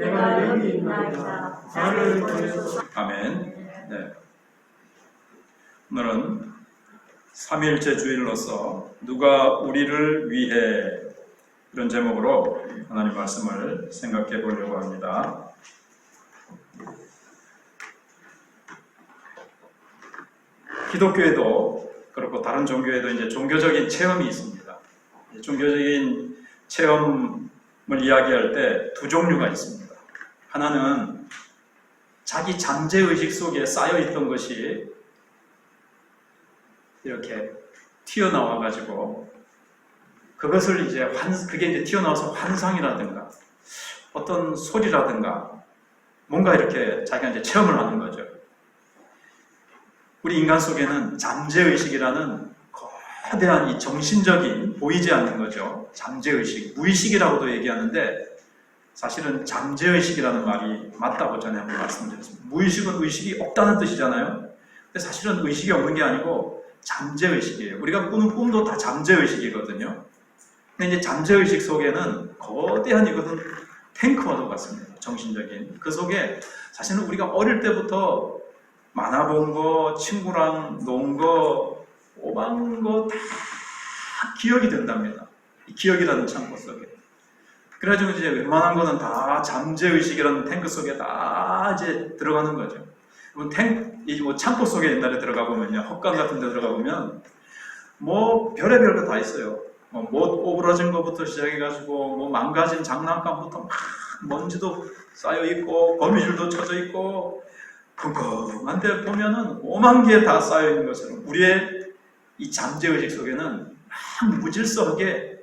내가 여기 있나이다. 나를 보내소서. 아멘. 네. 오늘은 삼위일체 주일로서 누가 우리를 위해 이런 제목으로 하나님 말씀을 생각해 보려고 합니다. 기독교에도 그렇고 다른 종교에도 이제 종교적인 체험이 있습니다. 종교적인 체험을 이야기할 때 두 종류가 있습니다. 하나는 자기 잠재의식 속에 쌓여있던 것이 이렇게 튀어나와가지고 그것을 그게 이제 튀어나와서 환상이라든가 어떤 소리라든가 뭔가 이렇게 자기가 이제 체험을 하는 거죠. 우리 인간 속에는 잠재의식이라는 거대한 이 정신적인 보이지 않는 거죠. 잠재의식, 무의식이라고도 얘기하는데 사실은 잠재의식이라는 말이 맞다고 전에 한번 말씀드렸습니다. 무의식은 의식이 없다는 뜻이잖아요. 근데 사실은 의식이 없는 게 아니고 잠재의식이에요. 우리가 꾸는 꿈도 다 잠재의식이거든요. 근데 이제 잠재의식 속에는 거대한 이것은 탱크와도 같습니다. 정신적인. 그 속에 사실은 우리가 어릴 때부터 만화 본 거, 친구랑 논 거, 오만 거 다 기억이 된답니다. 이 기억이라는 창고 속에. 그래가지고 이제 웬만한 거는 다 잠재의식이라는 탱크 속에 다 이제 들어가는 거죠. 뭐 창고 속에 옛날에 들어가 보면요. 헛간 같은 데 들어가 보면 뭐 별의별 거 다 있어요. 뭐 오그라진 거부터 시작해가지고 뭐 망가진 장난감부터 막 먼지도 쌓여있고 거미줄도 쳐져 있고 컴컴한데 보면은 오만 개 다 쌓여있는 것처럼 우리의 이 잠재의식 속에는 막 무질서하게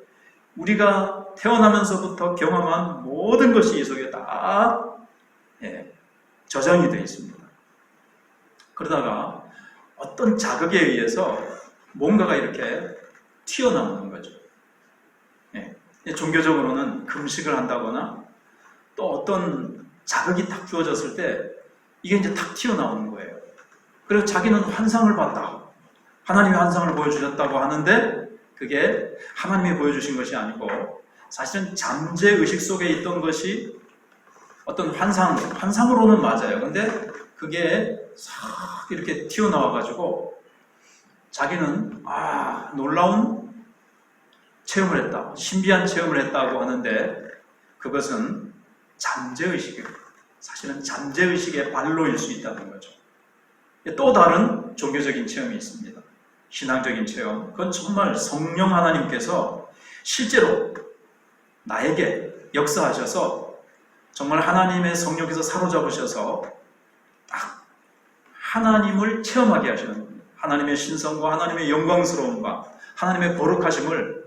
우리가 태어나면서부터 경험한 모든 것이 이 속에 다 저장이 되어 있습니다. 그러다가 어떤 자극에 의해서 뭔가가 이렇게 튀어나오는 거죠. 종교적으로는 금식을 한다거나 또 어떤 자극이 탁 주어졌을 때 이게 이제 탁 튀어나오는 거예요. 그래서 자기는 환상을 봤다. 하나님이 환상을 보여주셨다고 하는데 그게 하나님이 보여주신 것이 아니고 사실은 잠재의식 속에 있던 것이 어떤 환상으로는 맞아요. 근데 그게 싹 이렇게 튀어나와가지고 자기는 놀라운 체험을 했다. 신비한 체험을 했다고 하는데 그것은 잠재의식이에요. 사실은 잠재의식의 발로일 수 있다는 거죠. 또 다른 종교적인 체험이 있습니다. 신앙적인 체험. 그건 정말 성령 하나님께서 실제로 나에게 역사하셔서 정말 하나님의 성령께서 사로잡으셔서 딱 하나님을 체험하게 하시는 겁니다. 하나님의 신성과 하나님의 영광스러움과 하나님의 거룩하심을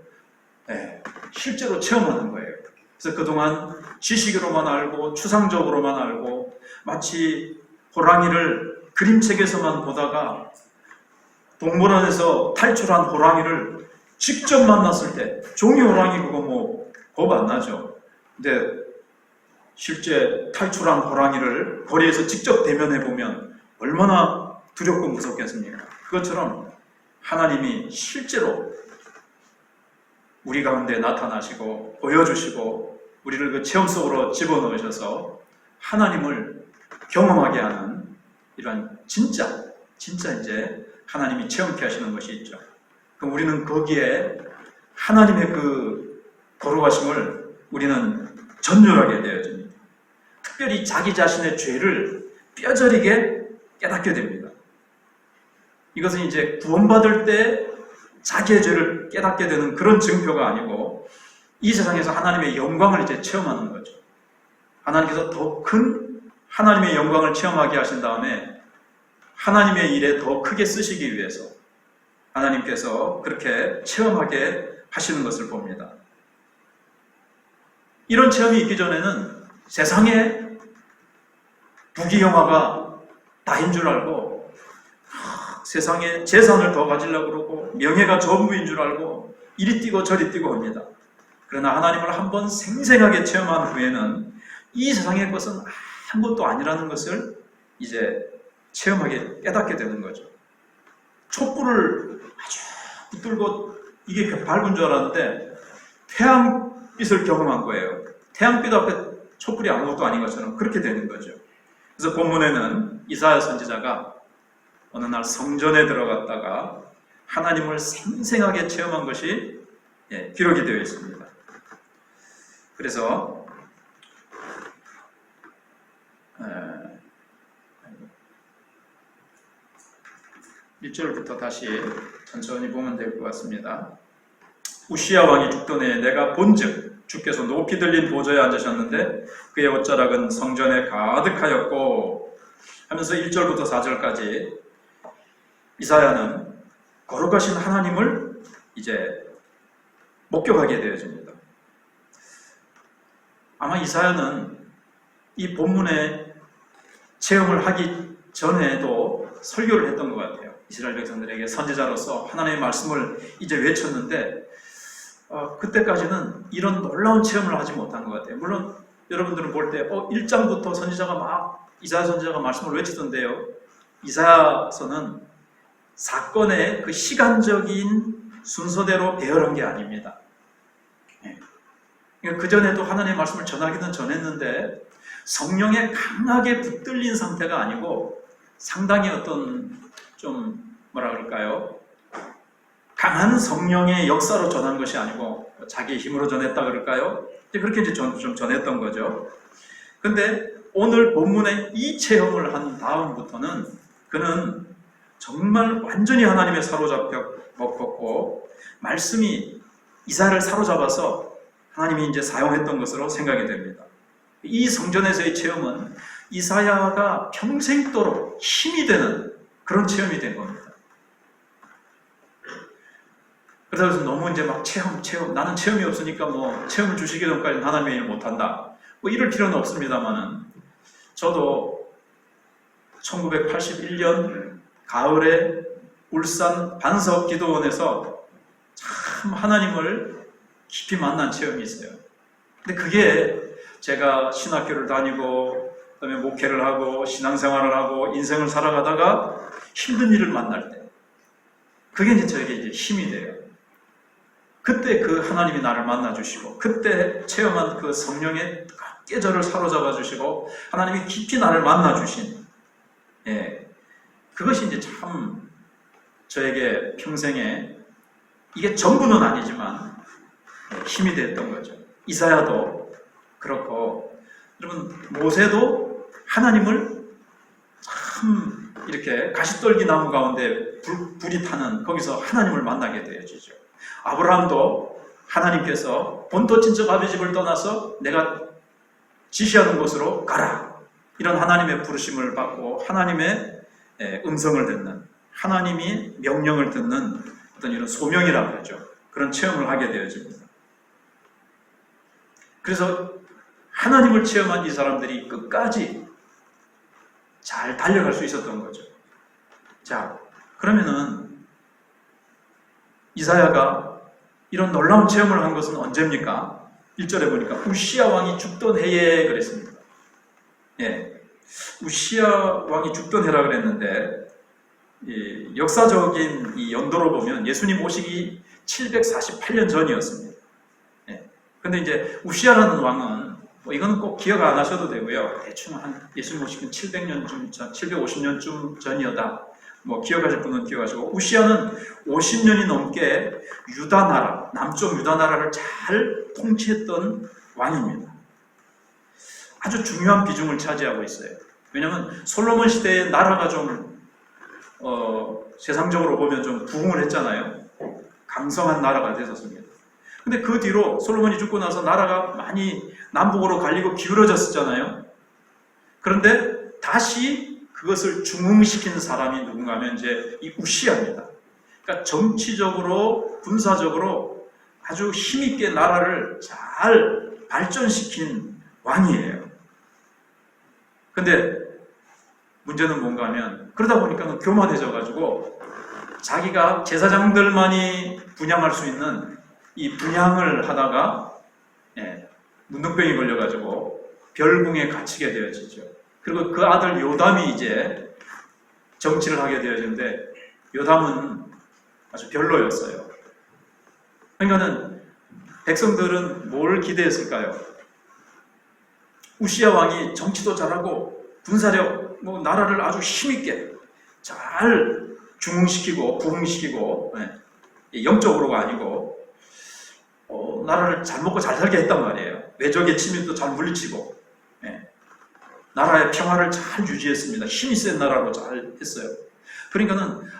실제로 체험하는 거예요. 그래서 그동안 지식으로만 알고 추상적으로만 알고 마치 호랑이를 그림책에서만 보다가 동물원에서 탈출한 호랑이를 직접 만났을 때 종이 호랑이 그거 뭐 겁 안 나죠. 근데 실제 탈출한 호랑이를 거리에서 직접 대면해 보면 얼마나 두렵고 무섭겠습니까? 그것처럼 하나님이 실제로 우리 가운데 나타나시고 보여주시고 우리를 그 체험 속으로 집어넣으셔서 하나님을 경험하게 하는 이런 진짜 이제 하나님이 체험케 하시는 것이 있죠. 그럼 우리는 거기에 하나님의 그 거룩하심을 우리는 전율하게 되어집니다. 특별히 자기 자신의 죄를 뼈저리게 깨닫게 됩니다. 이것은 이제 구원받을 때 자기의 죄를 깨닫게 되는 그런 증표가 아니고 이 세상에서 하나님의 영광을 이제 체험하는 거죠. 하나님께서 더 큰 하나님의 영광을 체험하게 하신 다음에 하나님의 일에 더 크게 쓰시기 위해서 하나님께서 그렇게 체험하게 하시는 것을 봅니다. 이런 체험이 있기 전에는 세상에 부귀영화가 다인 줄 알고 세상에 재산을 더 가지려고 그러고 명예가 전부인 줄 알고 이리 뛰고 저리 뛰고 합니다. 그러나 하나님을 한번 생생하게 체험한 후에는 이 세상의 것은 아무것도 아니라는 것을 이제 체험하게 깨닫게 되는 거죠. 촛불을 아주 붙들고 이게 밝은 줄 알았는데 태양빛을 경험한 거예요. 태양빛 앞에 촛불이 아무것도 아닌 것처럼 그렇게 되는 거죠. 그래서 본문에는 이사야 선지자가 어느 날 성전에 들어갔다가 하나님을 생생하게 체험한 것이 기록이 되어 있습니다. 그래서 1절부터 다시 천천히 보면 될 것 같습니다. 우시야 왕이 죽던 해에 내가 본즉 주께서 높이 들린 보좌에 앉으셨는데 그의 옷자락은 성전에 가득하였고 하면서 1절부터 4절까지 이사야는 거룩하신 하나님을 이제 목격하게 되어집니다. 아마 이사야는 이 본문의 체험을 하기 전에도 설교를 했던 것 같아요. 이스라엘 백성들에게 선지자로서 하나님의 말씀을 이제 외쳤는데 그때까지는 이런 놀라운 체험을 하지 못한 것 같아요. 물론 여러분들은 볼 때 1장부터 선지자가 막 이사야 선지자가 말씀을 외치던데요. 이사야서는 사건의 그 시간적인 순서대로 배열한 게 아닙니다. 그 전에도 하나님의 말씀을 전하기는 전했는데 성령에 강하게 붙들린 상태가 아니고 상당히 어떤 좀 뭐라 그럴까요? 강한 성령의 역사로 전한 것이 아니고 자기의 힘으로 전했다 그럴까요? 그렇게 이제 좀 전했던 거죠. 근데 오늘 본문에 이 체험을 한 다음부터는 그는 정말 완전히 하나님의 사로잡혀 먹었고 말씀이 이사야를 사로잡아서 하나님이 이제 사용했던 것으로 생각이 됩니다. 이 성전에서의 체험은 이사야가 평생도록 힘이 되는 그런 체험이 된 겁니다. 그래서 너무 이제 막 체험 나는 체험이 없으니까 뭐 체험을 주시기 전까지는 하나님의 일을 못한다 뭐 이럴 필요는 없습니다만은 저도 1981년 가을에 울산 반석 기도원에서 참 하나님을 깊이 만난 체험이 있어요. 근데 그게 제가 신학교를 다니고 그다음에 목회를 하고 신앙생활을 하고 인생을 살아가다가 힘든 일을 만날 때 그게 이제 저에게 이제 힘이 돼요. 그때 그 하나님이 나를 만나주시고 그때 체험한 그 성령의 깨절을 사로잡아 주시고 하나님이 깊이 나를 만나주신 그것이 이제 참 저에게 평생에 이게 전부는 아니지만 힘이 됐던 거죠. 이사야도 그렇고 여러분 모세도 하나님을 참 이렇게 가시떨기 나무 가운데 불이 타는 거기서 하나님을 만나게 되어지죠. 아브라함도 하나님께서 본토 친척 아비 집을 떠나서 내가 지시하는 곳으로 가라 이런 하나님의 부르심을 받고 하나님의 음성을 듣는 하나님이 명령을 듣는 어떤 이런 소명이라고 하죠. 그런 체험을 하게 되어집니다. 그래서 하나님을 체험한 이 사람들이 끝까지 잘 달려갈 수 있었던 거죠. 자, 그러면은 이사야가 이런 놀라운 체험을 한 것은 언제입니까? 1절에 보니까 우시야 왕이 죽던 해에 그랬습니다. 우시야 왕이 죽던 해라 그랬는데 역사적인 이 연도로 보면 예수님 오시기 748년 전이었습니다. 근데 이제 우시야라는 왕은 이거는 꼭 기억 안 하셔도 되고요. 대충 한 예수님 오시기 700년쯤 전, 750년쯤 전이었다. 기억하실 분은 기억하시고 우시야는 50년이 넘게 유다 나라, 남쪽 유다 나라를 잘 통치했던 왕입니다. 아주 중요한 비중을 차지하고 있어요. 왜냐하면 솔로몬 시대에 나라가 좀 세상적으로 보면 좀 부흥을 했잖아요. 강성한 나라가 됐었습니다. 근데 그 뒤로 솔로몬이 죽고 나서 나라가 많이 남북으로 갈리고 기울어졌었잖아요. 그런데 다시 그것을 중흥시킨 사람이 누군가 하면 이제 이 우시야입니다. 그러니까 정치적으로, 군사적으로 아주 힘있게 나라를 잘 발전시킨 왕이에요. 근데 문제는 뭔가 하면 그러다 보니까 교만해져가지고 자기가 제사장들만이 분향할 수 있는 이 분향을 하다가 문둥병이 걸려가지고 별궁에 갇히게 되어지죠. 그리고 그 아들 요담이 이제 정치를 하게 되어지는데 요담은 아주 별로였어요. 그러니까는 백성들은 뭘 기대했을까요? 우시야 왕이 정치도 잘하고 군사력, 나라를 아주 힘있게 잘 중흥시키고 부흥시키고, 영적으로가 아니고 나라를 잘 먹고 잘 살게 했단 말이에요. 외적의 침입도 잘 물리치고, 나라의 평화를 잘 유지했습니다. 힘이 센 나라로 잘 했어요. 그러니까는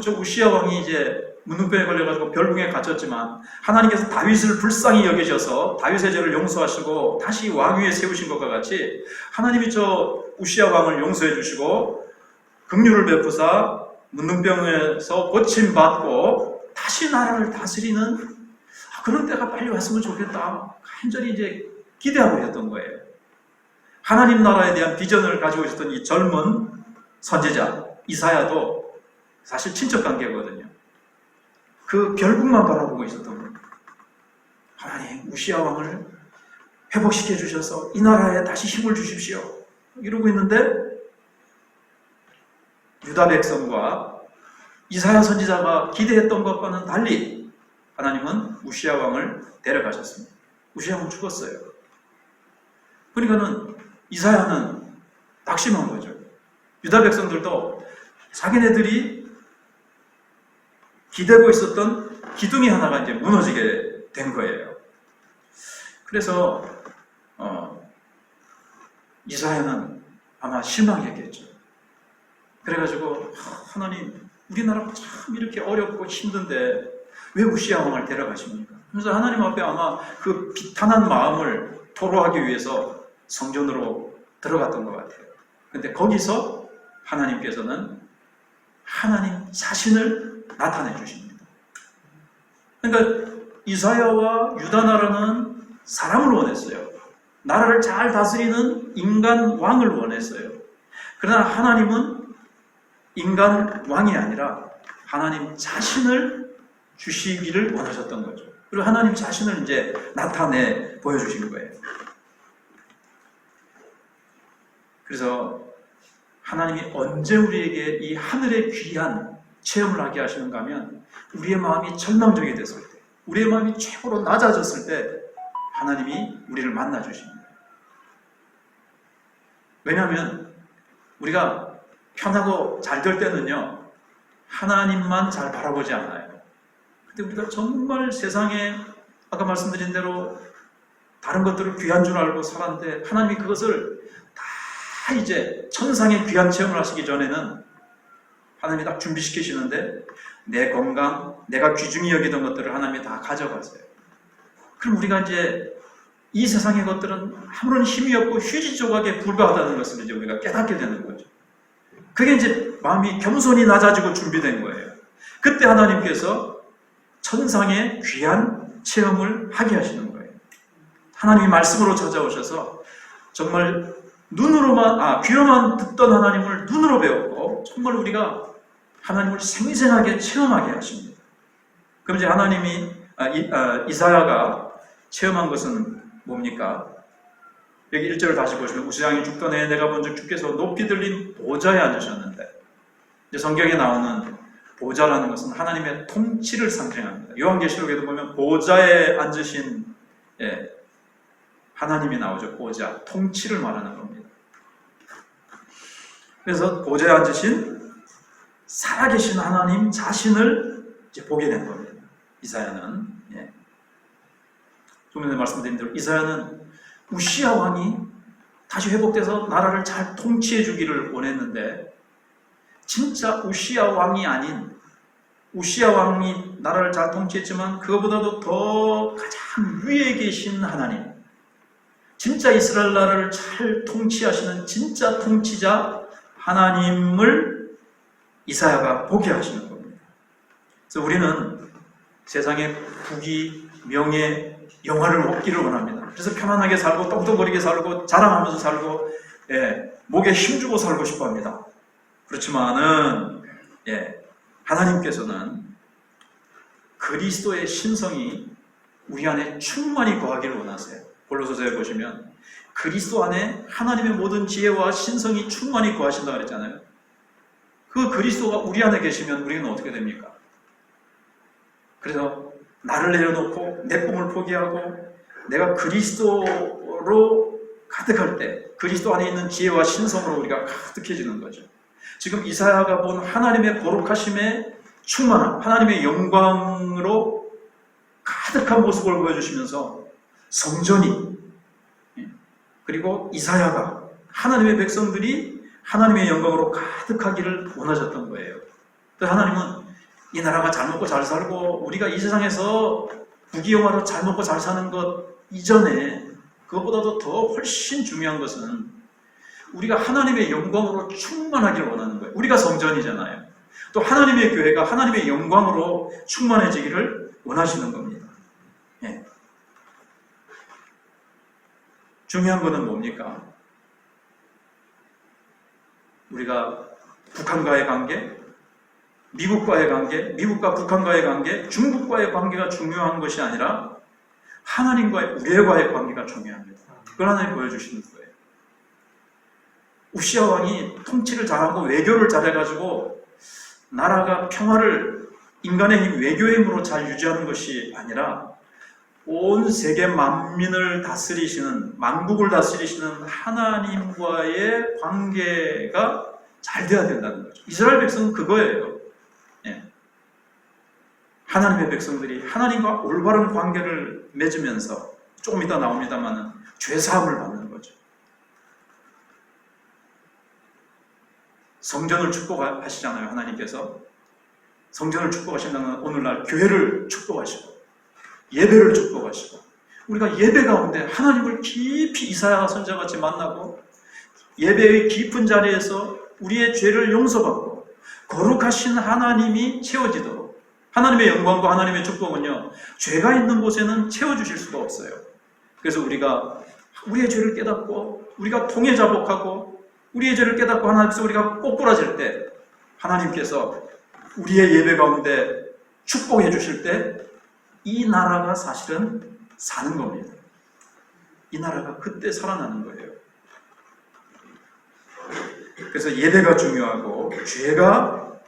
저 우시야 왕이 이제 문둥병에 걸려가지고 별궁에 갇혔지만 하나님께서 다윗을 불쌍히 여기셔서 다윗의 죄를 용서하시고 다시 왕위에 세우신 것과 같이 하나님이 저 우시야 왕을 용서해 주시고 긍휼을 베푸사 문둥병에서 고침받고 다시 나라를 다스리는 그런 때가 빨리 왔으면 좋겠다. 간절히 이제 기대하고 있었던 거예요. 하나님 나라에 대한 비전을 가지고 있었던 이 젊은 선지자 이사야도 사실 친척 관계거든요. 그 결국만 바라보고 있었던 겁니다. 하나님, 우시야 왕을 회복시켜 주셔서 이 나라에 다시 힘을 주십시오. 이러고 있는데 유다 백성과 이사야 선지자가 기대했던 것과는 달리 하나님은 우시야 왕을 데려가셨습니다. 우시야 왕은 죽었어요. 그러니까는 이사야는 낙심한 거죠. 유다 백성들도 자기네들이 기대고 있었던 기둥이 하나가 이제 무너지게 된 거예요. 그래서 이사야는 아마 실망했겠죠. 그래가지고 하나님, 우리나라 참 이렇게 어렵고 힘든데 왜 우시야 왕을 데려가십니까? 그래서 하나님 앞에 아마 그 비탄한 마음을 토로하기 위해서 성전으로 들어갔던 것 같아요. 근데 거기서 하나님께서는 하나님 자신을 나타내 주십니다. 그러니까 이사야와 유다 나라는 사람을 원했어요. 나라를 잘 다스리는 인간 왕을 원했어요. 그러나 하나님은 인간 왕이 아니라 하나님 자신을 주시기를 원하셨던 거죠. 그리고 하나님 자신을 이제 나타내 보여주신 거예요. 그래서 하나님이 언제 우리에게 이 하늘의 귀한 체험을 하게 하시는가 하면 우리의 마음이 절망적이 됐을 때, 우리의 마음이 최고로 낮아졌을 때 하나님이 우리를 만나 주십니다. 왜냐하면 우리가 편하고 잘 될 때는요, 하나님만 잘 바라보지 않아요. 근데 우리가 정말 세상에 아까 말씀드린 대로 다른 것들을 귀한 줄 알고 살았는데 하나님이 그것을 다 이제 천상의 귀한 체험을 하시기 전에는 하나님이 다 준비시키시는데 내 건강, 내가 귀중히 여기던 것들을 하나님이 다 가져가세요. 그럼 우리가 이제 이 세상의 것들은 아무런 힘이 없고 휴지 조각에 불과하다는 것을 이제 우리가 깨닫게 되는 거죠. 그게 이제 마음이 겸손히 낮아지고 준비된 거예요. 그때 하나님께서 천상의 귀한 체험을 하게 하시는 거예요. 하나님이 말씀으로 찾아오셔서 정말 귀로만 듣던 하나님을 눈으로 배웠고 정말 우리가 하나님을 생생하게 체험하게 하십니다. 그럼 이제 하나님이 이사야가 체험한 것은 뭡니까? 여기 1절을 다시 보시면 우시야왕이 죽던 해에 내가 본즉 주께서 높이 들린 보좌에 앉으셨는데, 이제 성경에 나오는 보좌라는 것은 하나님의 통치를 상징합니다. 요한계시록에도 보면 보좌에 앉으신 하나님이 나오죠. 보좌, 통치를 말하는 겁니다. 그래서 보좌에 앉으신 살아계신 하나님 자신을 이제 보게 된 겁니다. 이사야는. 좀 전에 말씀드린 대로 이사야는 우시야 왕이 다시 회복돼서 나라를 잘 통치해 주기를 원했는데 진짜 우시야 왕이 아닌, 우시야 왕이 나라를 잘 통치했지만 그거보다도 더 가장 위에 계신 하나님, 진짜 이스라엘 나라를 잘 통치하시는 진짜 통치자 하나님을 이사야가 보게 하시는 겁니다. 그래서 우리는 세상의 부귀, 명예, 영화를 얻기를 원합니다. 그래서 편안하게 살고 떵떵거리게 살고 자랑하면서 살고 목에 힘주고 살고 싶어 합니다. 그렇지만은 하나님께서는 그리스도의 신성이 우리 안에 충만히 거하기를 원하세요. 골로새서에 보시면 그리스도 안에 하나님의 모든 지혜와 신성이 충만히 거하신다고 그랬잖아요. 그 그리스도가 우리 안에 계시면 우리는 어떻게 됩니까? 그래서 나를 내려놓고 내 꿈을 포기하고 내가 그리스도로 가득할 때 그리스도 안에 있는 지혜와 신성으로 우리가 가득해지는 거죠. 지금 이사야가 본 하나님의 거룩하심에 충만한 하나님의 영광으로 가득한 모습을 보여주시면서 성전이, 그리고 이사야가, 하나님의 백성들이 하나님의 영광으로 가득하기를 원하셨던 거예요. 그래서 하나님은 이 나라가 잘 먹고 잘 살고 우리가 이 세상에서 부귀영화로 잘 먹고 잘 사는 것 이전에 그것보다도 더 훨씬 중요한 것은 우리가 하나님의 영광으로 충만하기를 원하는 거예요. 우리가 성전이잖아요. 또 하나님의 교회가 하나님의 영광으로 충만해지기를 원하시는 겁니다. 예. 중요한 것은 뭡니까? 우리가 북한과의 관계, 미국과의 관계, 미국과 북한과의 관계, 중국과의 관계가 중요한 것이 아니라 하나님과의, 우리와의 관계가 중요합니다. 그걸 하나님 보여주시는 거예요. 우시아 왕이 통치를 잘하고 외교를 잘해가지고 나라가 평화를 인간의 힘, 외교의 힘으로 잘 유지하는 것이 아니라 온 세계 만민을 다스리시는, 만국을 다스리시는 하나님과의 관계가 잘 돼야 된다는 거죠. 이스라엘 백성은 그거예요. 예. 하나님의 백성들이 하나님과 올바른 관계를 맺으면서 조금 이따 나옵니다만 죄사함을 받는 거죠. 성전을 축복하시잖아요. 하나님께서 성전을 축복하신다면 오늘날 교회를 축복하시고 예배를 축복하시고 우리가 예배 가운데 하나님을 깊이 이사야 선지자같이 만나고 예배의 깊은 자리에서 우리의 죄를 용서받고 거룩하신 하나님이 채워지도록, 하나님의 영광과 하나님의 축복은요 죄가 있는 곳에는 채워주실 수가 없어요. 그래서 우리가 우리의 죄를 깨닫고 우리가 통회자복하고 우리의 죄를 깨닫고 하나님께서 우리가 꼬꾸라질 때 하나님께서 우리의 예배 가운데 축복해 주실 때 이 나라가 사실은 사는 겁니다. 이 나라가 그때 살아나는 거예요. 그래서 예배가 중요하고 죄가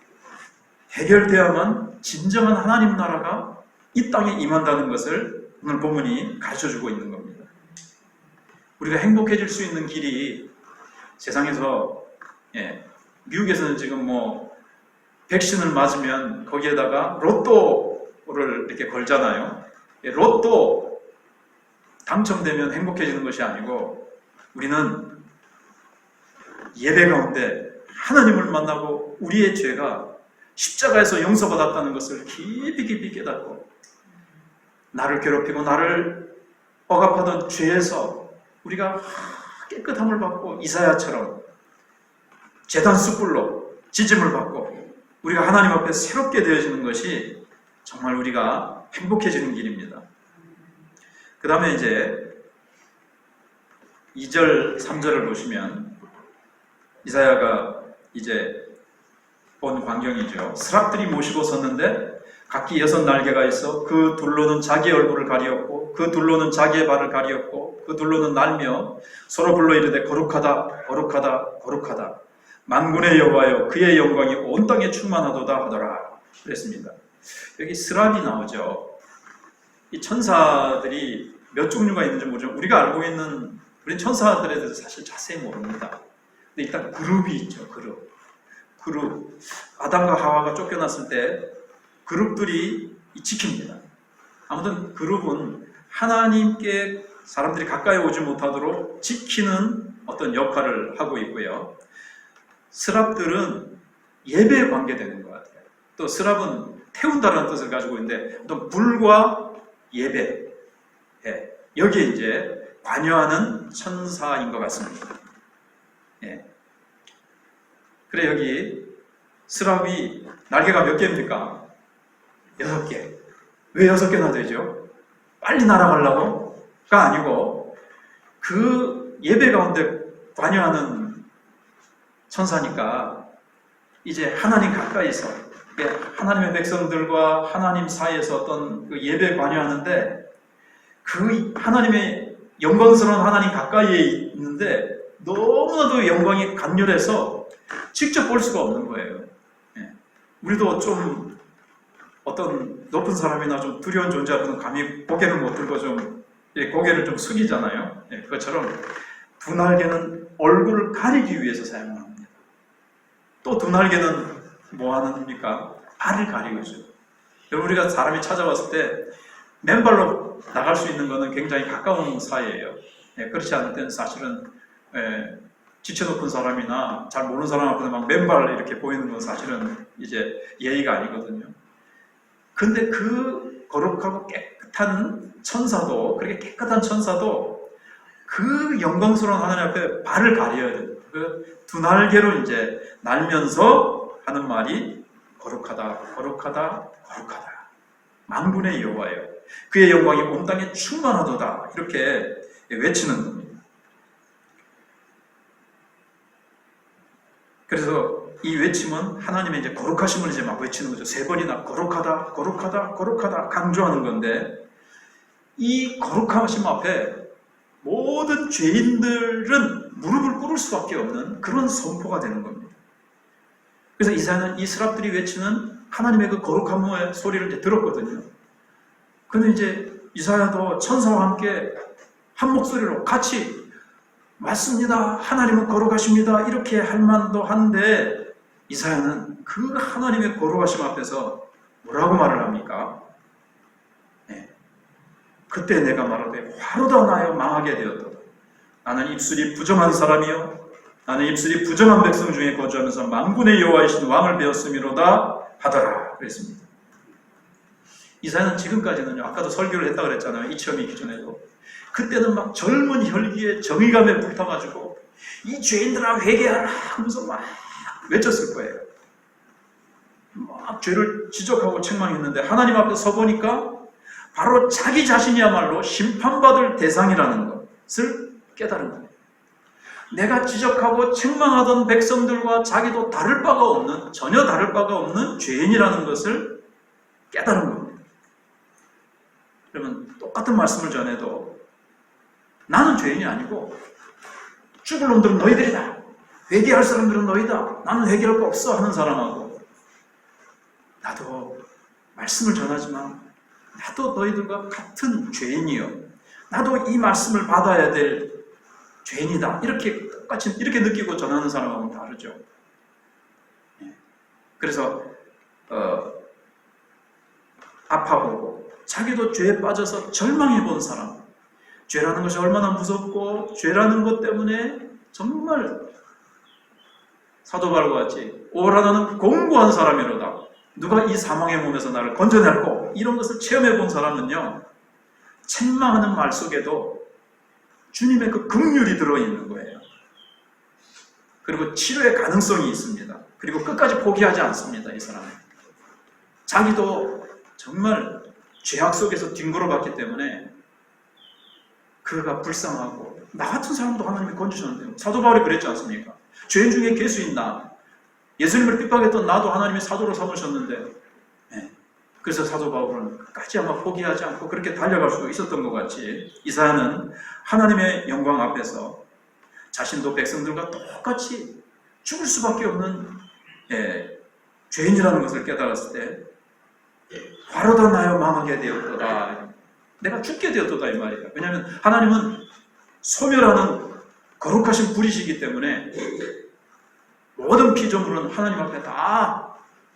해결되어야만 진정한 하나님 나라가 이 땅에 임한다는 것을 오늘 본문이 가르쳐주고 있는 겁니다. 우리가 행복해질 수 있는 길이 세상에서, 미국에서는 지금 백신을 맞으면 거기에다가 로또를 이렇게 걸잖아요. 로또 당첨되면 행복해지는 것이 아니고 우리는 예배 가운데 하나님을 만나고 우리의 죄가 십자가에서 용서받았다는 것을 깊이 깨닫고 나를 괴롭히고 나를 억압하던 죄에서 우리가 깨끗함을 받고 이사야처럼 제단 숯불로 지짐을 받고 우리가 하나님 앞에 새롭게 되어지는 것이 정말 우리가 행복해지는 길입니다. 그 다음에 이제 2절, 3절을 보시면 이사야가 이제 본 광경이죠. 스랍들이 모시고 섰는데 각기 6날개가 있어 그 둘로는 자기의 얼굴을 가리었고 그 둘로는 자기의 발을 가리었고 그 둘로는 날며 서로 불러 이르되 거룩하다 거룩하다 거룩하다 만군의 여호와여 그의 영광이 온 땅에 충만하도다 하더라 그랬습니다. 여기 스랍이 나오죠. 이 천사들이 몇 종류가 있는지 모르지만 우리가 알고 있는 우리 천사들에 대해서 사실 자세히 모릅니다. 근데 일단 그룹이 있죠. 그룹. 아담과 하와가 쫓겨났을 때 그룹들이 지킵니다. 아무튼 그룹은 하나님께 사람들이 가까이 오지 못하도록 지키는 어떤 역할을 하고 있고요. 스랍들은 예배에 관계되는 것 같아요. 또 스랍은 태운다라는 뜻을 가지고 있는데 또 불과 예배, 여기에 이제 관여하는 천사인 것 같습니다. 그래 여기 스랍이 날개가 몇 개입니까? 6개. 왜 6개나 되죠? 빨리 날아가려고? 가 아니고 그 예배 가운데 관여하는 천사니까 이제 하나님 가까이서 하나님의 백성들과 하나님 사이에서 어떤 그 예배에 관여하는데 그 하나님의 영광스러운 하나님 가까이에 있는데 너무나도 영광이 강렬해서 직접 볼 수가 없는 거예요. 우리도 좀 어떤 높은 사람이나 좀 두려운 존재 앞에서 감히 고개를 못 들고 좀 고개를 좀 숙이잖아요. 그것처럼 두 날개는 얼굴을 가리기 위해서 사용합니다. 또 두 날개는 뭐 하는입니까? 발을 가리고죠. 여러분, 우리가 사람이 찾아왔을 때 맨발로 나갈 수 있는 것은 굉장히 가까운 사이예요. 그렇지 않을 때는 사실은 지체 높은 사람이나 잘 모르는 사람 앞에서 막 맨발 이렇게 보이는 건 사실은 이제 예의가 아니거든요. 근데 그 거룩하고 깨끗한 천사도, 그렇게 깨끗한 천사도 그 영광스러운 하나님 앞에 발을 가려야 돼요. 그 두 날개로 이제 날면서 하는 말이 거룩하다, 거룩하다, 거룩하다. 만군의 여호와예요. 그의 영광이 온 땅에 충만하도다. 이렇게 외치는 겁니다. 그래서 이 외침은 하나님의 이제 거룩하심을 이제 막 외치는 거죠. 세 번이나 거룩하다, 거룩하다, 거룩하다 강조하는 건데, 이 거룩하심 앞에 모든 죄인들은 무릎을 꿇을 수밖에 없는 그런 선포가 되는 겁니다. 그래서 이사야는 이 스랍들이 외치는 하나님의 그 거룩함의 소리를 이제 들었거든요. 근데 이제 이사야도 천사와 함께 한 목소리로 같이 맞습니다, 하나님은 거룩하십니다, 이렇게 할 만도 한데, 이사야는 그 하나님의 거룩하심 앞에서 뭐라고 말을 합니까? 그때 내가 말하되 화로다 나여 망하게 되었도다. 나는 입술이 부정한 사람이요, 나는 입술이 부정한 백성 중에 거주하면서 만군의 여호와이신 왕을 배웠음이로다 하더라 그랬습니다. 이사야는 지금까지는요, 아까도 설교를 했다고 그랬잖아요. 이 체험이 있기 전에도. 그때는 막 젊은 혈기에 정의감에 불타가지고 이 죄인들아 회개하라 하면서 막 외쳤을 거예요. 막 죄를 지적하고 책망했는데, 하나님 앞에 서보니까 바로 자기 자신이야말로 심판받을 대상이라는 것을 깨달은 거예요. 내가 지적하고 책망하던 백성들과 자기도 다를 바가 없는, 전혀 다를 바가 없는 죄인이라는 것을 깨달은 겁니다. 그러면 똑같은 말씀을 전해도 나는 죄인이 아니고 죽을 놈들은 너희들이다, 회개할 사람들은 너희다, 나는 회개할 거 없어 하는 사람하고, 나도 말씀을 전하지만 나도 너희들과 같은 죄인이요, 나도 이 말씀을 받아야 될 죄인이다, 이렇게 똑같이 이렇게 느끼고 전하는 사람하고는 다르죠. 그래서 아파보고 자기도 죄에 빠져서 절망해본 사람, 죄라는 것이 얼마나 무섭고 죄라는 것 때문에 정말 사도 바울과 같이 오라 나는 공고한 사람이로다, 누가 이 사망의 몸에서 나를 건져낼꼬, 이런 것을 체험해본 사람은요, 책망하는 말 속에도 주님의 그 긍휼이 들어있는 거예요. 그리고 치료의 가능성이 있습니다. 그리고 끝까지 포기하지 않습니다. 이 사람은 자기도 정말 죄악 속에서 뒹굴어봤기 때문에 그가 불쌍하고, 나 같은 사람도 하나님이 건지셨는데요. 사도 바울이 그랬지 않습니까? 죄인 중에 괴수인 나, 예수님을 핍박했던 나도 하나님이 사도로 삼으셨는데, 그래서 사도 바울은 끝까지 아마 포기하지 않고 그렇게 달려갈 수 있었던 것 같이, 이사야는 하나님의 영광 앞에서 자신도 백성들과 똑같이 죽을 수밖에 없는 죄인이라는 것을 깨달았을 때 화로다 나여 망하게 되었도다, 내가 죽게 되었도다 이 말이에요. 왜냐하면 하나님은 소멸하는 거룩하신 분이시기 때문에 모든 피조물은 하나님 앞에 다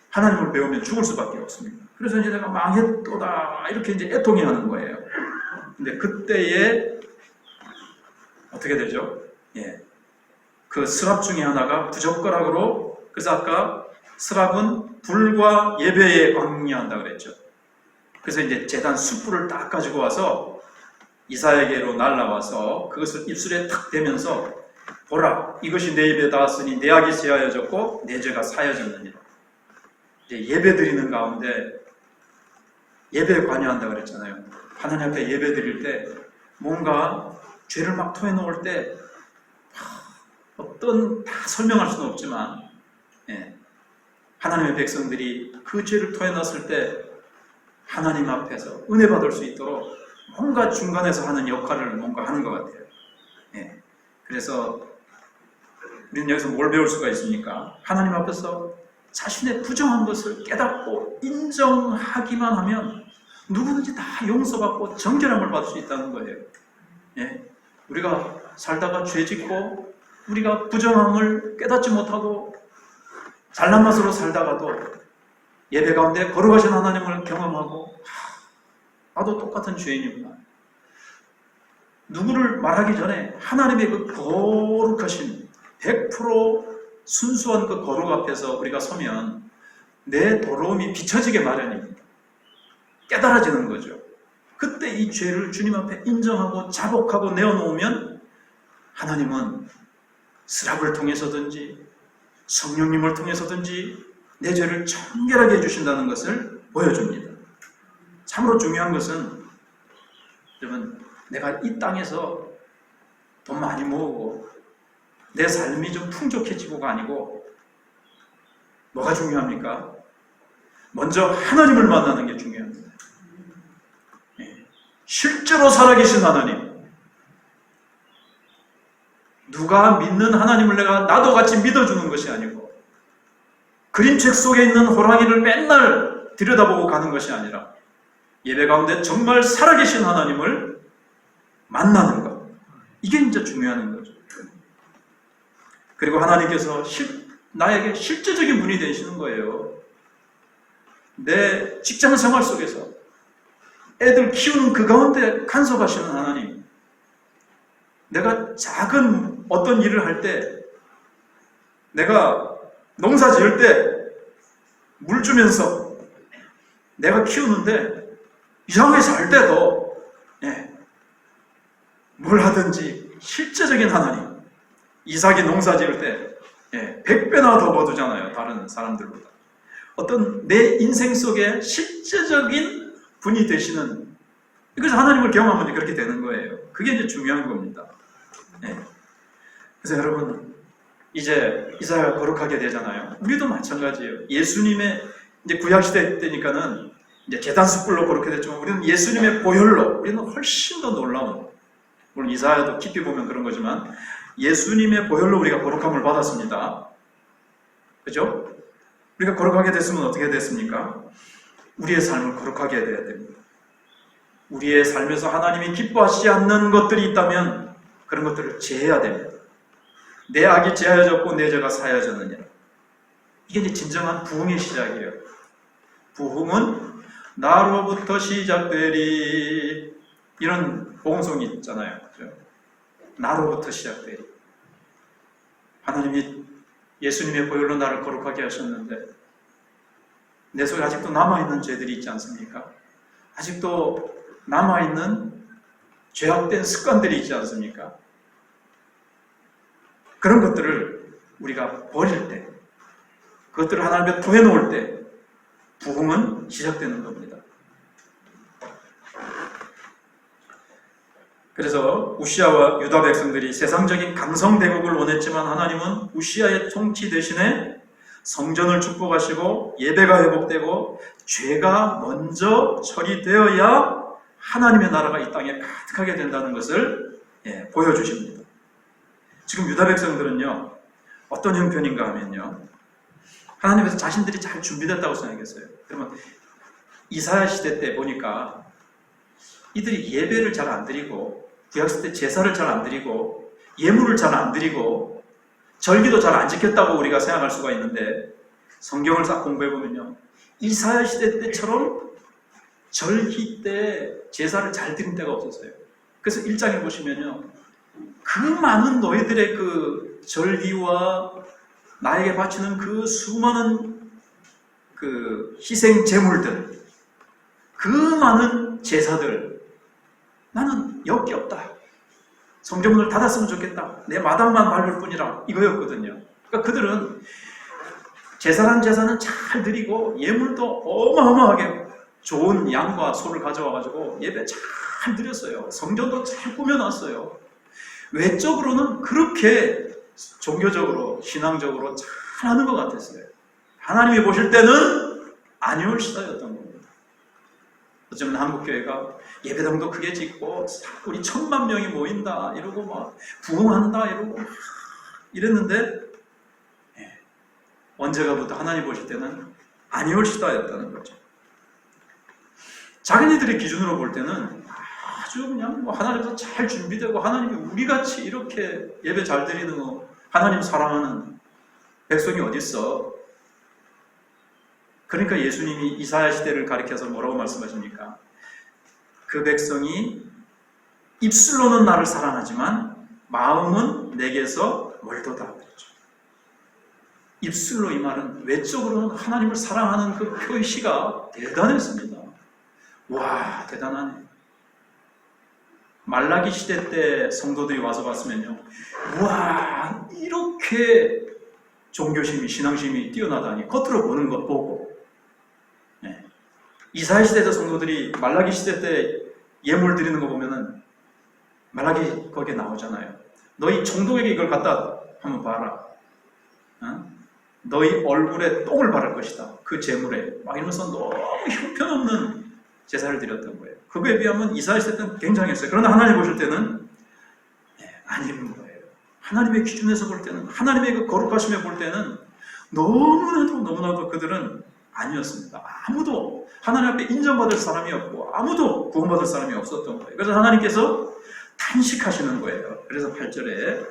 하나님을 배우면 죽을 수밖에 없습니다. 그래서 이제 내가 망했도다 이렇게 이제 애통해하는 거예요. 근데 그때에 어떻게 되죠? 그 스랍 중에 하나가 부젓가락으로, 그래서 아까 스랍은 불과 예배에 관여한다 그랬죠. 그래서 이제 제단 숯불을 딱 가지고 와서 이사야에게로 날라와서 그것을 입술에 탁 대면서, 보라, 이것이 내 입에 닿았으니 내 악이 제하여졌고 내 죄가 사여졌느니라. 이제 예배 드리는 가운데 예배에 관여한다 그랬잖아요. 하나님 앞에 예배 드릴 때 뭔가 죄를 막 토해놓을 때 어떤 다 설명할 수는 없지만, 하나님의 백성들이 그 죄를 토해놨을 때 하나님 앞에서 은혜 받을 수 있도록 뭔가 중간에서 하는 역할을 뭔가 하는 것 같아요. 그래서 우리는 여기서 뭘 배울 수가 있습니까? 하나님 앞에서 자신의 부정한 것을 깨닫고 인정하기만 하면 누구든지 다 용서받고 정결함을 받을 수 있다는 거예요. 우리가 살다가 죄 짓고 우리가 부정함을 깨닫지 못하고 잘난 맛으로 살다가도 예배 가운데 거룩하신 하나님을 경험하고 나도 똑같은 죄인이구나. 누구를 말하기 전에 하나님의 그 거룩하신 100% 순수한 그 거룩 앞에서 우리가 서면 내 더러움이 비춰지게 마련입니다. 깨달아지는 거죠. 그때 이 죄를 주님 앞에 인정하고 자복하고 내어놓으면 하나님은 스랍을 통해서든지 성령님을 통해서든지 내 죄를 청결하게 해주신다는 것을 보여줍니다. 참으로 중요한 것은 여러분, 내가 이 땅에서 돈 많이 모으고 내 삶이 좀 풍족해지고가 아니고 뭐가 중요합니까? 먼저 하나님을 만나는 게 중요합니다. 실제로 살아계신 하나님, 누가 믿는 하나님을 내가 나도 같이 믿어주는 것이 아니고 그림책 속에 있는 호랑이를 맨날 들여다보고 가는 것이 아니라 예배 가운데 정말 살아계신 하나님을 만나는 것, 이게 이제 중요한 거죠. 그리고 하나님께서 나에게 실제적인 분이 되시는 거예요. 내 직장 생활 속에서 애들 키우는 그 가운데 간섭하시는 하나님, 내가 작은 어떤 일을 할 때, 내가 농사 지을 때 물 주면서 내가 키우는데 이상하게 잘 때도 뭘 하든지 실제적인 하나님, 이삭이 농사 지을 때 100배나 더 거두잖아요. 다른 사람들보다. 어떤 내 인생 속에 실제적인 분이 되시는, 그래서 하나님을 경험하면 그렇게 되는 거예요. 그게 이제 중요한 겁니다. 그래서 여러분, 이제 이사야가 거룩하게 되잖아요. 우리도 마찬가지예요. 예수님의 이제 구약시대 때니까는 이제 계단 숯불로 거룩하게 됐지만 우리는 예수님의 보혈로, 우리는 훨씬 더 놀라운, 물론 이사야도 깊이 보면 그런 거지만 예수님의 보혈로 우리가 거룩함을 받았습니다. 그죠? 우리가 거룩하게 됐으면 어떻게 됐습니까? 우리의 삶을 거룩하게 해야 됩니다. 우리의 삶에서 하나님이 기뻐하시지 않는 것들이 있다면 그런 것들을 제해야 됩니다. 내 악이 제하여졌고 내 죄가 사하여졌느냐. 이게 이제 진정한 부흥의 시작이에요. 부흥은 나로부터 시작되리, 이런 복음송이 있잖아요. 그죠? 나로부터 시작되리. 하나님이 예수님의 보혈로 나를 거룩하게 하셨는데 내 속에 아직도 남아있는 죄들이 있지 않습니까? 아직도 남아있는 죄악된 습관들이 있지 않습니까? 그런 것들을 우리가 버릴 때, 그것들을 하나님 앞에 토해놓을 때 부흥은 시작되는 겁니다. 그래서 우시아와 유다 백성들이 세상적인 강성대국을 원했지만 하나님은 우시아의 통치 대신에 성전을 축복하시고 예배가 회복되고 죄가 먼저 처리되어야 하나님의 나라가 이 땅에 가득하게 된다는 것을 보여주십니다. 지금 유다 백성들은요, 어떤 형편인가 하면요, 하나님께서 자신들이 잘 준비됐다고 생각했어요. 그러면 이사야 시대 때 보니까 이들이 예배를 잘 안 드리고 구약시대 제사를 잘 안 드리고 예물을 잘 안 드리고 절기도 잘 안 지켰다고 우리가 생각할 수가 있는데 성경을 싹 공부해보면요, 이사야 시대 때처럼 절기 때 제사를 잘 드린 때가 없었어요. 그래서 1장에 보시면요, 그 많은 너희들의 그 절기와 나에게 바치는 그 수많은 그 희생 제물들, 그 많은 제사들, 나는 역겹다. 성전문을 닫았으면 좋겠다. 내 마당만 밟을 뿐이라, 이거였거든요. 그러니까 그들은 제사란 제사는 잘 드리고 예물도 어마어마하게 좋은 양과 소를 가져와가지고 예배 잘 드렸어요. 성전도 잘 꾸며놨어요. 외적으로는 그렇게 종교적으로 신앙적으로 잘하는 것 같았어요. 하나님이 보실 때는 아니올시다였던 겁니다. 어쩌면 한국교회가 예배당도 크게 짓고 우리 1000만 명이 모인다 이러고 막 부흥한다 이러고 이랬는데 언제가부터 하나님 보실 때는 아니올시다였다는 거죠. 자기네들의 기준으로 볼 때는 아주 그냥 뭐 하나님도 잘 준비되고 하나님이 우리같이 이렇게 예배 잘 드리는 거, 하나님 사랑하는 백성이 어디 있어? 그러니까 예수님이 이사야 시대를 가리켜서 뭐라고 말씀하십니까? 그 백성이 입술로는 나를 사랑하지만 마음은 내게서 멀도다 그랬죠. 입술로 이 말은 외적으로는 하나님을 사랑하는 그 표시가 대단했습니다. 와, 대단하네. 말라기 시대 때 성도들이 와서 봤으면요, 와, 이렇게 종교심이, 신앙심이 뛰어나다니. 겉으로 보는 것 보고. 네. 이사야 시대 성도들이 말라기 시대 때 예물 드리는 거 보면은 말라기 거기에 나오잖아요. 너희 총독에게 이걸 갖다 한번 봐라. 어? 너희 얼굴에 똥을 바를 것이다. 그 제물에. 막 이러면서 너무 형편없는 제사를 드렸던 거예요. 그거에 비하면 이사야 시대 때는 굉장했어요. 그러나 하나님 보실 때는 아닌 거예요. 하나님의 기준에서 볼 때는, 하나님의 그 거룩하심에 볼 때는 너무나도 그들은 아니었습니다. 아무도 하나님 앞에 인정받을 사람이 없고 아무도 구원받을 사람이 없었던 거예요. 그래서 하나님께서 탄식하시는 거예요. 그래서 8절에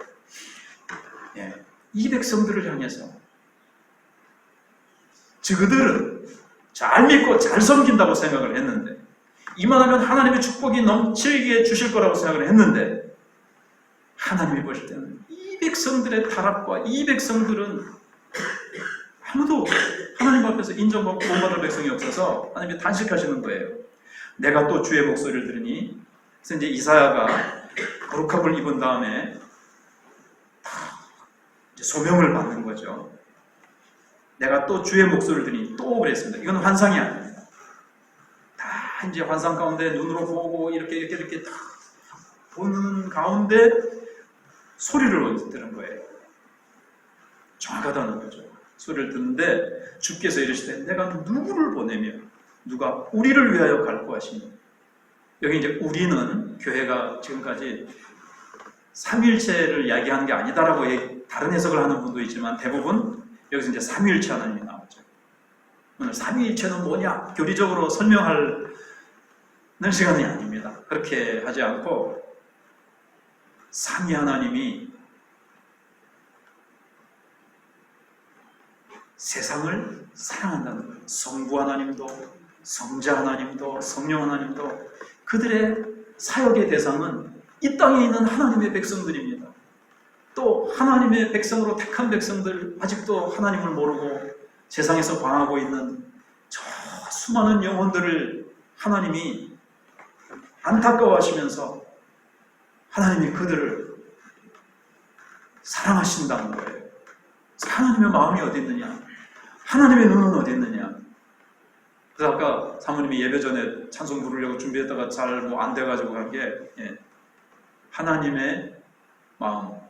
이 백성들을 향해서 저그들은 잘 믿고 잘 섬긴다고 생각을 했는데, 이만하면 하나님의 축복이 넘치게 주실 거라고 생각을 했는데, 하나님이 보실 때는 이 백성들의 타락과 이 백성들은 아무도 하나님 앞에서 인정받고 구원받을 백성이 없어서 하나님이 탄식하시는 거예요. 내가 또 주의 목소리를 들으니, 그래서 이제 이사야가 거룩함을 입은 다음에 이제 소명을 받는 거죠. 내가 또 주의 목소리를 들으니, 또 그랬습니다. 이건 환상이 아닙니다. 다 이제 환상 가운데 눈으로 보고 이렇게 다 보는 가운데 소리를 들은 거예요. 정확하다는 거죠. 소리를 듣는데 주께서 이르시되 내가 누구를 보내며 누가 우리를 위하여 갈고 하시니. 여기 이제 우리는 교회가 지금까지 삼위일체를 이야기하는 게 아니다라고 다른 해석을 하는 분도 있지만, 대부분 여기서 이제 삼위일체 하나님이 나오죠. 오늘 삼위일체는 뭐냐 교리적으로 설명하는 시간이 아닙니다. 그렇게 하지 않고 삼위 하나님이 세상을 사랑한다는 거예요. 성부 하나님도 성자 하나님도 성령 하나님도 그들의 사역의 대상은 이 땅에 있는 하나님의 백성들입니다. 또 하나님의 백성으로 택한 백성들, 아직도 하나님을 모르고 세상에서 방하고 있는 저 수많은 영혼들을 하나님이 안타까워하시면서 하나님이 그들을 사랑하신다는 거예요. 하나님의 마음이 어디 있느냐? 하나님의 눈은 어디 있느냐? 그래서 아까 사모님이 예배 전에 찬송 부르려고 준비했다가 잘 뭐 안 돼가지고 간 게, 하나님의 마음.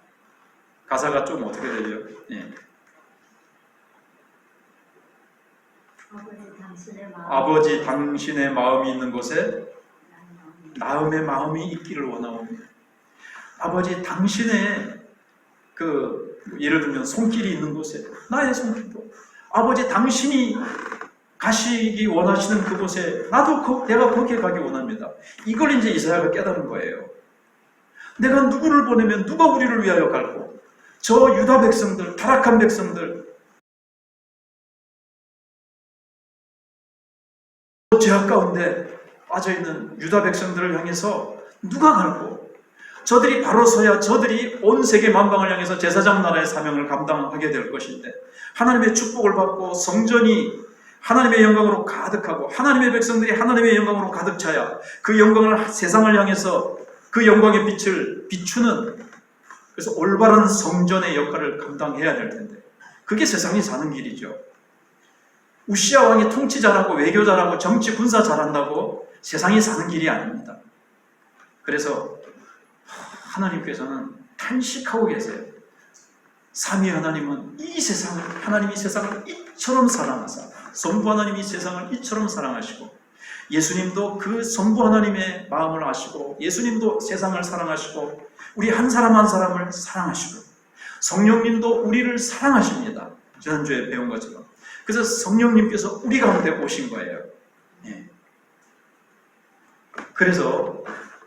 가사가 좀 어떻게 되죠? 아버지 당신의 마음이 있는 곳에 나음의 마음이 있기를 원하옵니다. 아버지 당신의 예를 들면 손길이 있는 곳에 나의 손길도, 아버지 당신이 가시기 원하시는 그곳에 내가 거기에 가기 원합니다. 이걸 이제 이사야가 깨달은 거예요. 내가 누구를 보내면 누가 우리를 위하여 갈고, 저 유다 백성들, 타락한 백성들, 죄악 가운데 빠져있는 유다 백성들을 향해서 누가 갈고, 저들이 바로 서야 저들이 온 세계 만방을 향해서 제사장 나라의 사명을 감당하게 될 것인데, 하나님의 축복을 받고 성전이 하나님의 영광으로 가득하고 하나님의 백성들이 하나님의 영광으로 가득 차야 그 영광을 세상을 향해서 그 영광의 빛을 비추는, 그래서 올바른 성전의 역할을 감당해야 될 텐데, 그게 세상이 사는 길이죠. 우시아 왕이 통치 잘하고 외교 잘하고 정치 군사 잘한다고 세상이 사는 길이 아닙니다. 그래서 하나님께서는 탄식하고 계세요. 삼위 하나님은 하나님이 세상을 이처럼 사랑하사, 성부 하나님이 세상을 이처럼 사랑하시고, 예수님도 그 성부 하나님의 마음을 아시고, 예수님도 세상을 사랑하시고, 우리 한 사람 한 사람을 사랑하시고, 성령님도 우리를 사랑하십니다. 지난주에 배운 것처럼. 그래서 성령님께서 우리 가운데 오신 거예요. 그래서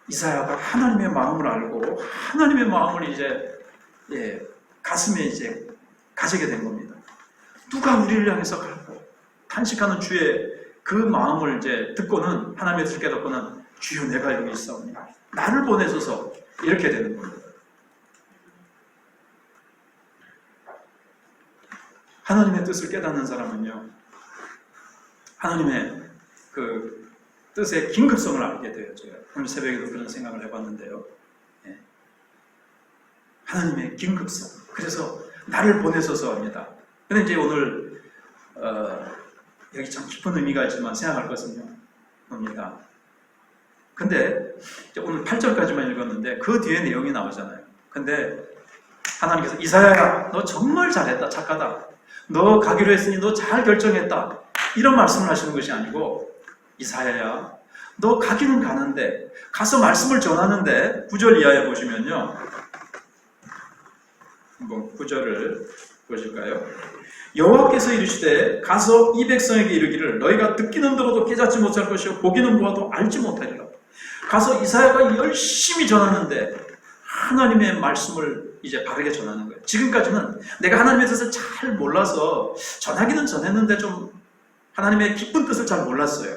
이사야가 하나님의 마음을 알고 하나님의 마음을 이제 가슴에 이제 가지게 된 겁니다. 누가 우리를 향해서 갈고 탄식하는 주의 그 마음을 이제 듣고는 하나님의 뜻을 깨닫고는 주여 내가 여기 있사옵니다. 나를 보내소서 이렇게 되는 겁니다. 하나님의 뜻을 깨닫는 사람은요, 하나님의 그 뜻의 긴급성을 알게 되어져요. 오늘 새벽에도 그런 생각을 해봤는데요. 하나님의 긴급성. 그래서 나를 보내소서 합니다. 근데 이제 오늘 여기 참 깊은 의미가 있지만 생각할 것은요, 뭡니다. 근데 이제 오늘 8절까지만 읽었는데 그 뒤에 내용이 나오잖아요. 근데 하나님께서 이사야야, 너 정말 잘했다, 착하다. 너 가기로 했으니 너 잘 결정했다. 이런 말씀을 하시는 것이 아니고, 이사야야, 너 가기는 가는데 가서 말씀을 전하는데 9절 이하에 보시면요, 한번 9절을 보실까요? 여호와께서 이르시되 가서 이 백성에게 이르기를 너희가 듣기는 들어도 깨닫지 못할 것이요 보기는 보아도 알지 못하리라. 가서 이사야가 열심히 전하는데 하나님의 말씀을 이제 바르게 전하는 거예요. 지금까지는 내가 하나님의 뜻을 잘 몰라서 전하기는 전했는데 좀 하나님의 기쁜 뜻을 잘 몰랐어요.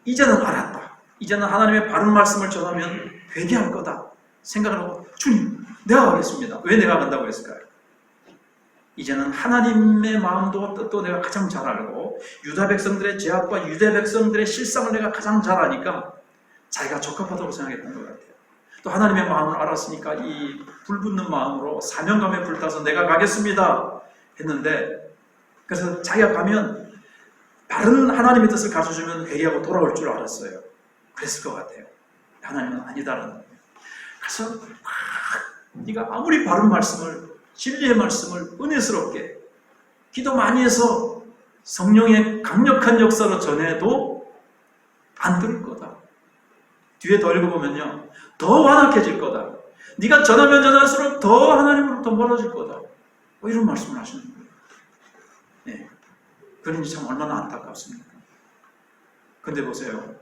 이제는 알았다. 이제는 하나님의 바른 말씀을 전하면 회개할 거다 생각을 하고, 주님 내가 가겠습니다. 왜 내가 간다고 했을까요? 이제는 하나님의 마음도 뜻도 내가 가장 잘 알고 유다 백성들의 죄악과 유대 백성들의 실상을 내가 가장 잘 아니까 자기가 적합하다고 생각했던 것 같아요. 또 하나님의 마음을 알았으니까 이 불붙는 마음으로 사명감에 불타서 내가 가겠습니다 했는데, 그래서 자기가 가면 바른 하나님의 뜻을 가르쳐주면 회개하고 돌아올 줄 알았어요. 그랬을 것 같아요. 하나님은 아니다라는 거예요. 그래서 네가 아무리 바른 말씀을, 진리의 말씀을 은혜스럽게 기도 많이 해서 성령의 강력한 역사로 전해도 안 들을 거다. 뒤에 더 읽어보면요, 더 완악해질 거다. 네가 전하면 전할수록 더 하나님으로부터 멀어질 거다. 뭐 이런 말씀을 하시는 거예요. 네. 그러니 참 얼마나 안타깝습니까? 근데 보세요.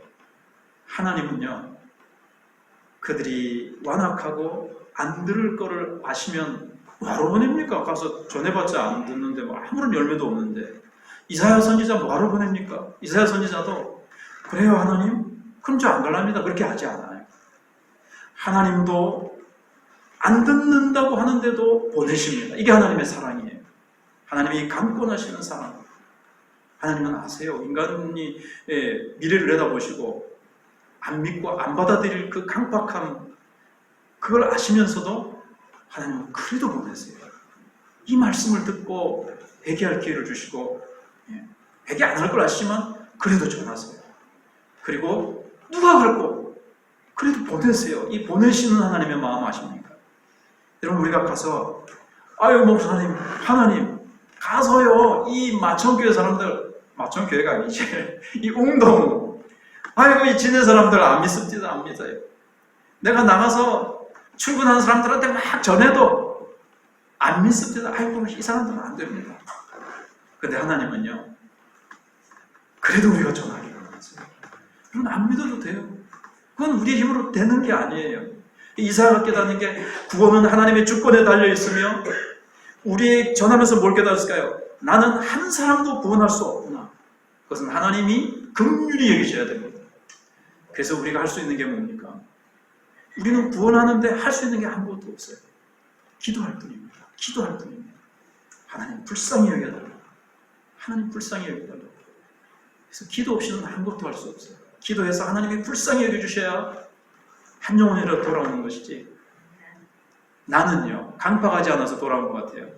하나님은요, 그들이 완악하고 안 들을 거를 아시면 뭐하러 보냅니까? 가서 전해봤자 안 듣는데 뭐 아무런 열매도 없는데. 이사야 선지자 뭐하러 보냅니까? 이사야 선지자도 그래요 하나님? 그럼 저 안 갈랍니다. 그렇게 하지 않아요. 하나님도 안 듣는다고 하는데도 보내십니다. 이게 하나님의 사랑이에요. 하나님이 강권하시는 사랑. 하나님은 아세요. 인간이 미래를 내다보시고 안 믿고 안 받아들일 그 강박함, 그걸 아시면서도 하나님은 그래도 보내세요. 이 말씀을 듣고 회개할 기회를 주시고, 회개 안 할 걸 아시지만 그래도 전하세요. 그리고 누가 갈고 그래도 보내세요. 이 보내시는 하나님의 마음 아십니까? 여러분, 우리가 가서 아유 목사님, 하나님 가서요 이 마천교회 사람들, 마천교회가 아니지, 이 웅동, 아이고 이 지네 사람들 안 믿습니다. 안 믿어요. 내가 나가서 출근하는 사람들한테 막 전해도 안 믿습니다. 아이고 이 사람들은 안 됩니다. 근데 하나님은요, 그래도 우리가 전하기를 원하세요. 그건 안 믿어도 돼요. 그건 우리의 힘으로 되는 게 아니에요. 이사야가 깨닫는 게 구원은 하나님의 주권에 달려 있으며, 우리 전하면서 뭘 깨달았을까요? 나는 한 사람도 구원할 수 없구나. 그것은 하나님이 긍휼히 여기셔야 됩니다. 그래서 우리가 할 수 있는 게 뭡니까? 우리는 구원하는데 할 수 있는 게 아무것도 없어요. 기도할 뿐입니다. 기도할 뿐입니다. 하나님 불쌍히 여겨달라고. 하나님 불쌍히 여겨달라고. 그래서 기도 없이는 아무것도 할 수 없어요. 기도해서 하나님이 불쌍히 여겨주셔야 한 영혼이라도 돌아오는 것이지, 나는요 강박하지 않아서 돌아온 것 같아요.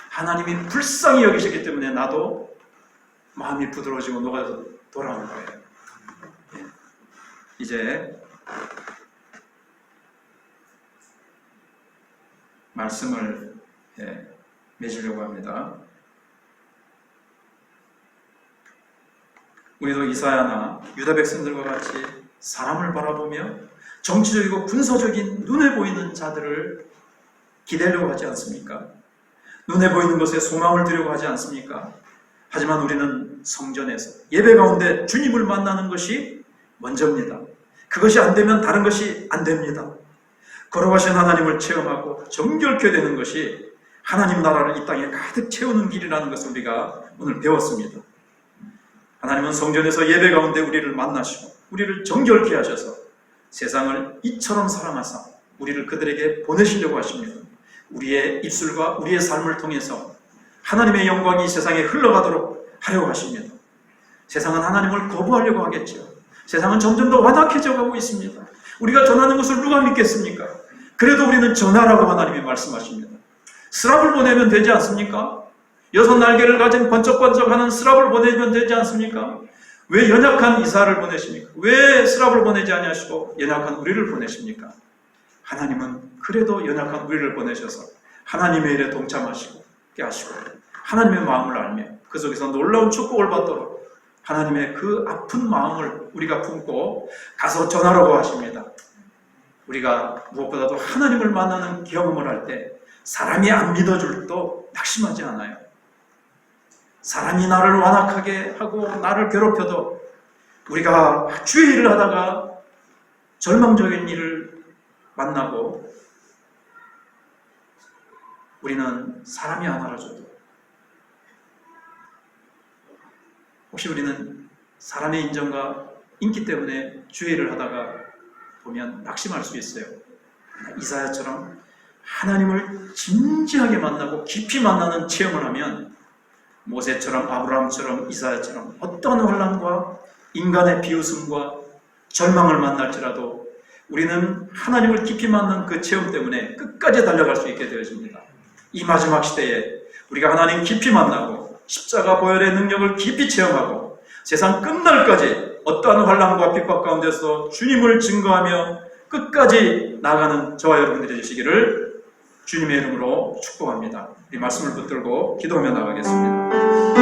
하나님이 불쌍히 여기셨기 때문에 나도 마음이 부드러워지고 녹아서 돌아온 거예요. 이제 말씀을 맺으려고 합니다. 우리도 이사야나 유다 백성들과 같이 사람을 바라보며 정치적이고 군사적인 눈에 보이는 자들을 기대려고 하지 않습니까? 눈에 보이는 것에 소망을 두려고 하지 않습니까? 하지만 우리는 성전에서 예배 가운데 주님을 만나는 것이 먼저입니다. 그것이 안 되면 다른 것이 안 됩니다. 걸어가신 하나님을 체험하고 정결케 되는 것이 하나님 나라를 이 땅에 가득 채우는 길이라는 것을 우리가 오늘 배웠습니다. 하나님은 성전에서 예배 가운데 우리를 만나시고 우리를 정결케 하셔서 세상을 이처럼 사랑하사 우리를 그들에게 보내시려고 하십니다. 우리의 입술과 우리의 삶을 통해서 하나님의 영광이 세상에 흘러가도록 하려고 하십니다. 세상은 하나님을 거부하려고 하겠죠. 세상은 점점 더 완악해져 가고 있습니다. 우리가 전하는 것을 누가 믿겠습니까? 그래도 우리는 전하라고 하나님이 말씀하십니다. 스랍을 보내면 되지 않습니까? 6날개를 가진 번쩍번쩍하는 스랍을 보내면 되지 않습니까? 왜 연약한 이사를 보내십니까? 왜 스랍을 보내지 아니하시고 연약한 우리를 보내십니까? 하나님은 그래도 연약한 우리를 보내셔서 하나님의 일에 동참하시고 하시고 하나님의 마음을 알며 그 속에서 놀라운 축복을 받도록 하나님의 그 아픈 마음을 우리가 품고 가서 전하라고 하십니다. 우리가 무엇보다도 하나님을 만나는 경험을 할 때 사람이 안 믿어줄도 낙심하지 않아요. 사람이 나를 완악하게 하고 나를 괴롭혀도 우리가 주의 일을 하다가 절망적인 일을 만나고 우리는 사람이 안 알아줘도 혹시 우리는 사람의 인정과 인기 때문에 주의 일을 하다가 보면 낙심할 수 있어요. 이사야처럼 하나님을 진지하게 만나고 깊이 만나는 체험을 하면 모세처럼 아브라함처럼 이사야처럼 어떤 환난과 인간의 비웃음과 절망을 만날지라도 우리는 하나님을 깊이 만난 그 체험 때문에 끝까지 달려갈 수 있게 되어집니다. 이 마지막 시대에 우리가 하나님 깊이 만나고 십자가 보혈의 능력을 깊이 체험하고 세상 끝날까지 어떠한 환난과 핍박 가운데서 주님을 증거하며 끝까지 나아가는 저와 여러분들이 되시기를 주님의 이름으로 축복합니다. 이 말씀을 붙들고 기도하며 나가겠습니다.